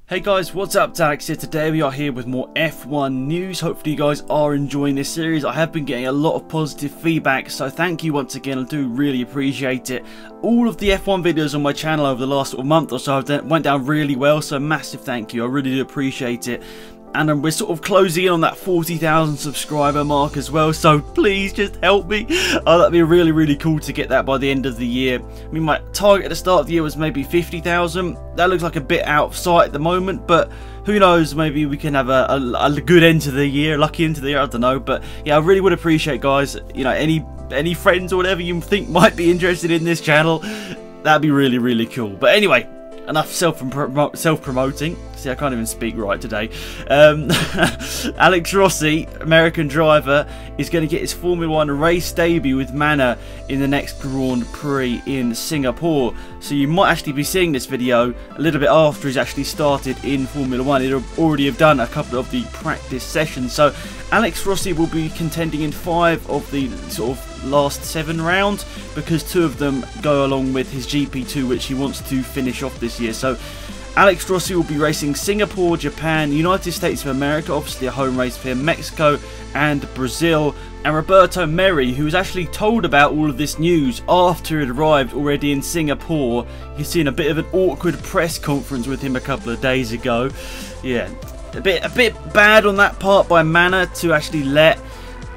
Hey guys, what's up? Alex here. Today we are here with more F1 news. Hopefully you guys are enjoying this series. I have been getting a lot of positive feedback, so thank you once again. I do really appreciate it. All of the F1 videos on my channel over the last month or so went down really well, so massive thank you. I really do appreciate it. And we're sort of closing in on that 40,000 subscriber mark as well, so please just help me. That'd be really cool to get that by the end of the year. I mean, my target at the start of the year was maybe 50,000. That looks like a bit out of sight at the moment, but who knows, maybe we can have a good end to the year, lucky end to the year, I don't know. But yeah, I really would appreciate, guys, you know, any friends or whatever you think might be interested in this channel. That'd be really cool. But anyway, enough self-promoting. See, I can't even speak right today. Alex Rossi, American driver, is going to get his Formula 1 race debut with Manor in the next Grand Prix in Singapore. So you might actually be seeing this video a little bit after he's actually started in Formula 1. He'll already have done a couple of the practice sessions. So Alex Rossi will be contending in 5 of the sort of last 7 rounds, because 2 of them go along with his GP2, which he wants to finish off this year. So Alex Rossi will be racing Singapore, Japan, United States of America, obviously a home race for him, Mexico and Brazil. And Roberto Merhi, who was actually told about all of this news after it arrived already in Singapore. You've seen a bit of an awkward press conference with him a couple of days ago. Yeah, a bit bad on that part by Manor to actually let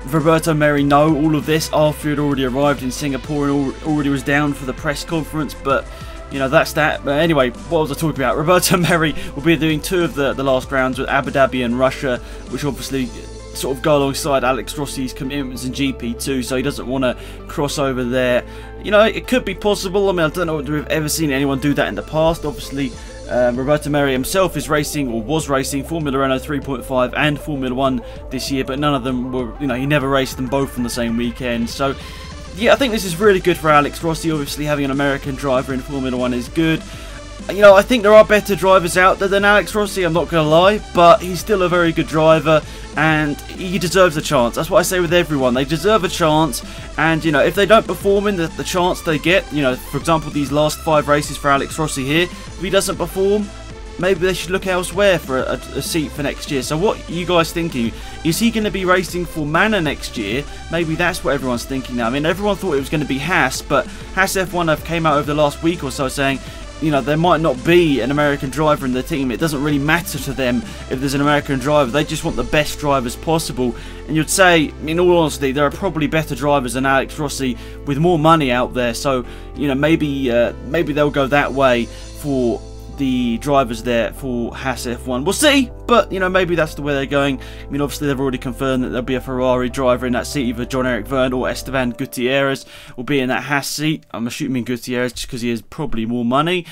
Roberto Merhi know all of this after it already arrived in Singapore and already was down for the press conference. But you know, that's that. But anyway, what was I talking about? Roberto Merhi will be doing 2 of the last rounds with Abu Dhabi and Russia, which obviously sort of go alongside Alex Rossi's commitments in GP2, so he doesn't want to cross over there. You know, it could be possible. I mean, I don't know if we've ever seen anyone do that in the past. Obviously, Roberto Merhi himself is racing, or was racing, Formula Renault 3.5 and Formula 1 this year, but none of them were, you know, he never raced them both on the same weekend. So yeah, I think this is really good for Alex Rossi. Obviously, having an American driver in Formula 1 is good. You know, I think there are better drivers out there than Alex Rossi, I'm not going to lie, but he's still a very good driver, and he deserves a chance. That's what I say with everyone. They deserve a chance, and, you know, if they don't perform in the chance they get, you know, for example, these last 5 races for Alex Rossi here, if he doesn't perform, maybe they should look elsewhere for a seat for next year. So what are you guys thinking? Is he going to be racing for Manor next year? Maybe that's what everyone's thinking now. I mean, everyone thought it was going to be Haas, but Haas F1 have came out over the last week or so saying, you know, there might not be an American driver in the team. It doesn't really matter to them if there's an American driver. They just want the best drivers possible. And you'd say, in all honesty, there are probably better drivers than Alex Rossi with more money out there. So, you know, maybe they'll go that way for the drivers there for Haas F1. We'll see, but you know, maybe that's the way they're going. I mean, obviously they've already confirmed that there'll be a Ferrari driver in that seat. Either Jean-Eric Vergne or Esteban Gutierrez will be in that Haas seat. I'm assuming Gutierrez just because he has probably more money.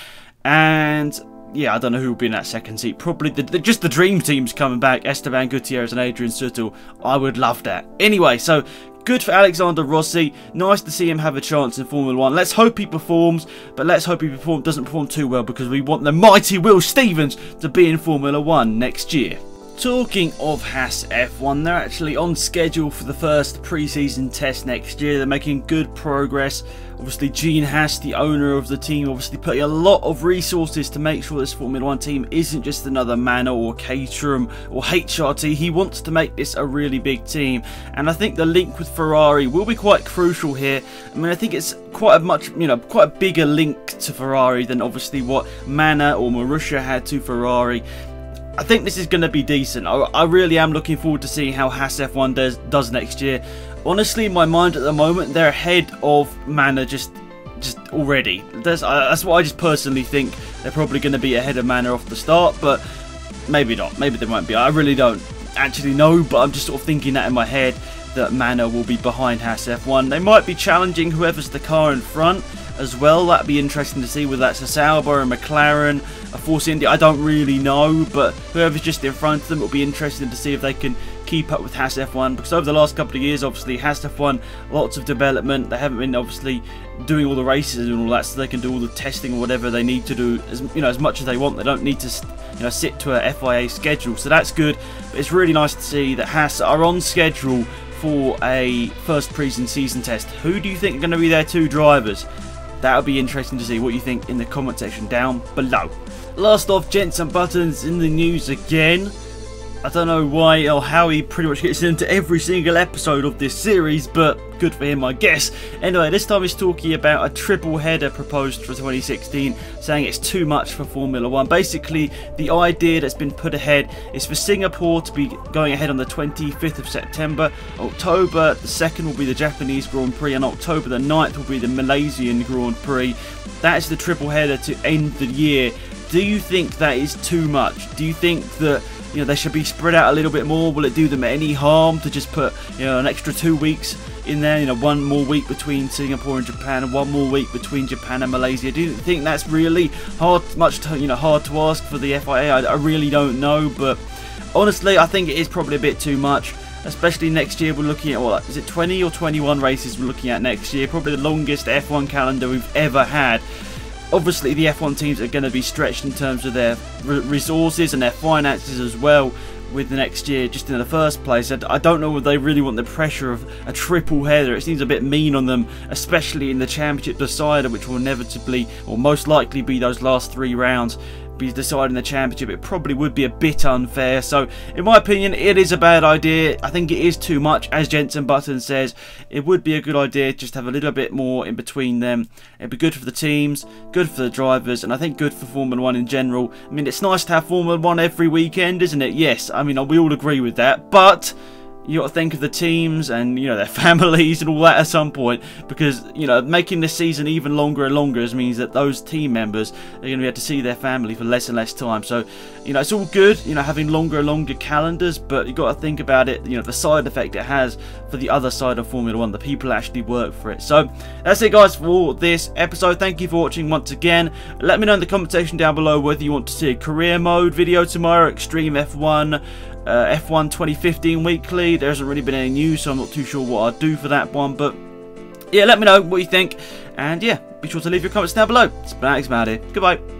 And yeah, I don't know who will be in that second seat. Probably just the dream team's coming back. Esteban Gutierrez and Adrian Sutil. I would love that. Anyway, so good for Alexander Rossi. Nice to see him have a chance in Formula 1. Let's hope he performs, but let's hope he doesn't perform too well, because we want the mighty Will Stevens to be in Formula 1 next year. Talking of Haas F1, they're actually on schedule for the first pre-season test next year. They're making good progress. Obviously, Gene Haas, the owner of the team, obviously putting a lot of resources to make sure this Formula 1 team isn't just another Manor or Caterham or HRT. He wants to make this a really big team, and I think the link with Ferrari will be quite crucial here. I mean, I think it's quite a bigger link to Ferrari than obviously what Manor or Marussia had to Ferrari. I think this is going to be decent. I really am looking forward to seeing how Haas F1 does next year. Honestly, in my mind at the moment, they're ahead of Manor just already. That's what I just personally think. They're probably going to be ahead of Manor off the start, but maybe not. Maybe they won't be. I really don't actually know, but I'm just sort of thinking that in my head, that Manor will be behind Haas F1. They might be challenging whoever's the car in front as well. That'd be interesting to see, whether that's a Sauber, a McLaren, a Force India. I don't really know, but whoever's just in front of them, it'll be interesting to see if they can keep up with Haas F1, because over the last couple of years, obviously Haas F1, lots of development. They haven't been obviously doing all the races and all that, so they can do all the testing or whatever they need to do, as much as they want. They don't need to sit to a FIA schedule, so that's good. But it's really nice to see that Haas are on schedule for a first pre-season test. Who do you think are going to be their 2 drivers? That'll be interesting to see what you think in the comment section down below. Last off, Gents and Buttons in the news again. I don't know why or how he pretty much gets into every single episode of this series, but good for him, I guess. Anyway, this time he's talking about a triple header proposed for 2016, saying it's too much for Formula 1. Basically, the idea that's been put ahead is for Singapore to be going ahead on the 25th of September. October the 2nd will be the Japanese Grand Prix, and October the 9th will be the Malaysian Grand Prix. That is the triple header to end the year. Do you think that is too much? Do you think that they should be spread out a little bit more? Will it do them any harm to just put an extra 2 weeks in there? One more week between Singapore and Japan, and 1 more week between Japan and Malaysia. Do you think that's really hard to ask for the FIA? I really don't know, but honestly, I think it is probably a bit too much. Especially next year, we're looking at, what is it, 20 or 21 races we're looking at next year? Probably the longest F1 calendar we've ever had. Obviously, the F1 teams are going to be stretched in terms of their resources and their finances as well with the next year, just in the first place. I don't know if they really want the pressure of a triple header. It seems a bit mean on them, especially in the championship decider, which will inevitably, or most likely, be those last 3 rounds. Be deciding the championship. It probably would be a bit unfair. So in my opinion, it is a bad idea. I think it is too much. As Jensen Button says, it would be a good idea just to have a little bit more in between them. It'd be good for the teams, good for the drivers, and I think good for Formula 1 in general. I mean, it's nice to have Formula 1 every weekend, isn't it? Yes, I mean, we all agree with that, but you got to think of the teams and their families and all that at some point, because making this season even longer and longer means that those team members are going to be able to see their family for less and less time. So it's all good having longer and longer calendars, but you got to think about it, the side effect it has for the other side of Formula 1, the people who actually work for it. So that's it, guys, for this episode. Thank you for watching once again. Let me know in the comment section down below whether you want to see a career mode video tomorrow, Extreme F1, F1 2015 weekly. There hasn't really been any news, so I'm not too sure what I'll do for that one, but yeah, let me know what you think, and yeah, be sure to leave your comments down below. It's been Alex Mad here. Goodbye.